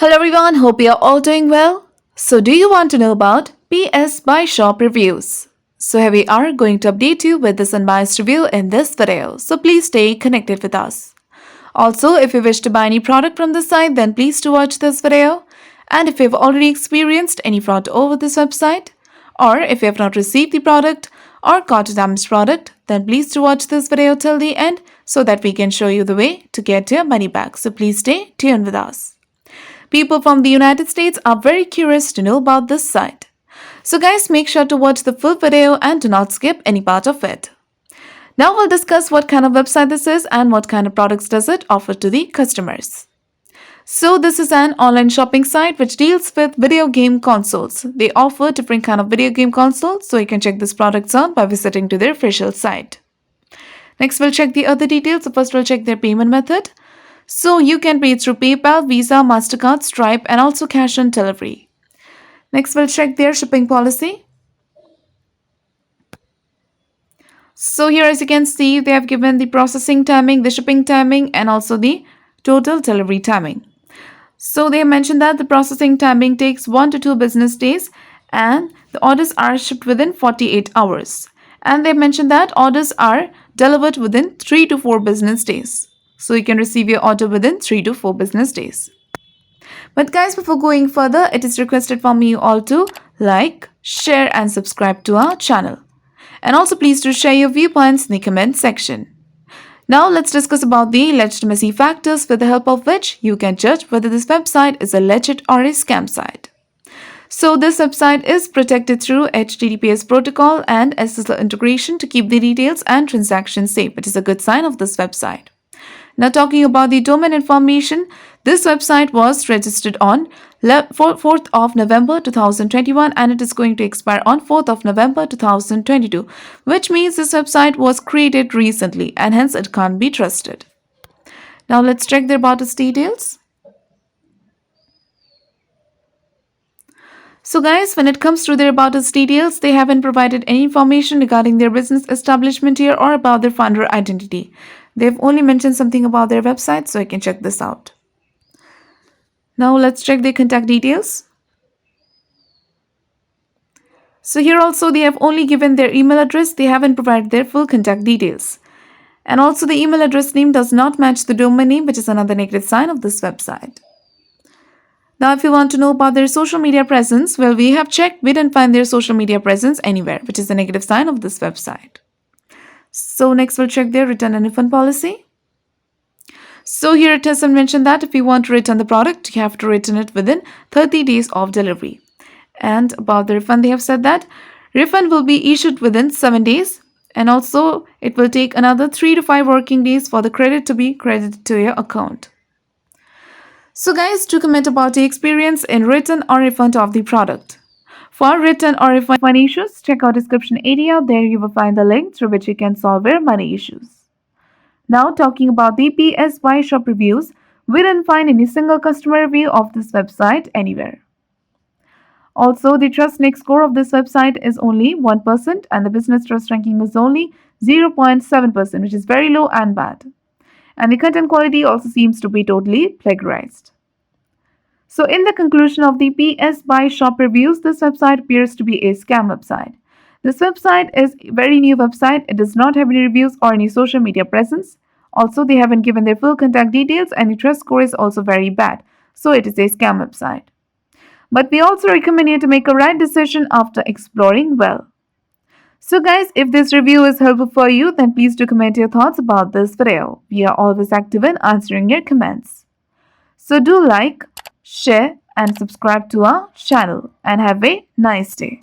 Hello everyone, hope you are all doing well. So, do you want to know about PS Buy Shop reviews? So, here we are going to update you with this unbiased review in this video. So, please stay connected with us. Also, if you wish to buy any product from this site, then please do watch this video. And if you have already experienced any fraud over this website, or if you have not received the product or got a damaged product, then please do watch this video till the end so that we can show you the way to get your money back. So, please stay tuned with us. People from the United States are very curious to know about this site. So guys, make sure to watch the full video and do not skip any part of it. Now we'll discuss what kind of website this is and what kind of products does it offer to the customers. So this is an online shopping site which deals with video game consoles. They offer different kind of video game consoles, so you can check these products out by visiting to their official site. Next, we'll check the other details. So first, we'll check their payment method. So you can pay through PayPal, Visa, MasterCard, Stripe, and also cash on delivery. Next, we'll check their shipping policy. So here, as you can see, they have given the processing timing, the shipping timing, and also the total delivery timing. So they have mentioned that the processing timing takes 1 to 2 business days, and the orders are shipped within 48 hours. And they have mentioned that orders are delivered within 3 to 4 business days. So you can receive your order within 3 to 4 business days. But guys, before going further, it is requested from you all to like, share and subscribe to our channel. And also please do share your viewpoints in the comment section. Now let's discuss about the legitimacy factors with the help of which you can judge whether this website is a legit or a scam site. So this website is protected through HTTPS protocol and SSL integration to keep the details and transactions safe, which is a good sign of this website. Now talking about the domain information, this website was registered on 4th of November 2021 and it is going to expire on 4th of November 2022, which means this website was created recently and hence it can't be trusted. Now let's check their about us details. So guys, when it comes to their about us details, they haven't provided any information regarding their business establishment here or about their founder identity. They've only mentioned something about their website, so I can check this out. Now let's check their contact details. So here also they have only given their email address. They haven't provided their full contact details. And also the email address name does not match the domain name, which is another negative sign of this website. Now if you want to know about their social media presence, well, we have checked. We didn't find their social media presence anywhere, which is a negative sign of this website. So next we'll check their return and refund policy. So here it has mentioned that if you want to return the product, you have to return it within 30 days of delivery. And about the refund, they have said that refund will be issued within 7 days. And also it will take another 3 to 5 working days for the credit to be credited to your account. So guys, do comment about your experience in return or refund of the product. For return or refund issues, check out description area. There you will find the link through which you can solve your money issues. Now talking about the PS Buy Shop reviews, we didn't find any single customer review of this website anywhere. Also, the Trust Next score of this website is only 1% and the business trust ranking is only 0.7%, which is very low and bad. And the content quality also seems to be totally plagiarized. So in the conclusion of the PS Buy Shop reviews, this website appears to be a scam website. This website is a very new website. It does not have any reviews or any social media presence. Also, they haven't given their full contact details and the trust score is also very bad. So it is a scam website. But we also recommend you to make a right decision after exploring well. So guys, if this review is helpful for you, then please do comment your thoughts about this video. We are always active in answering your comments. So do like, share and subscribe to our channel and have a nice day.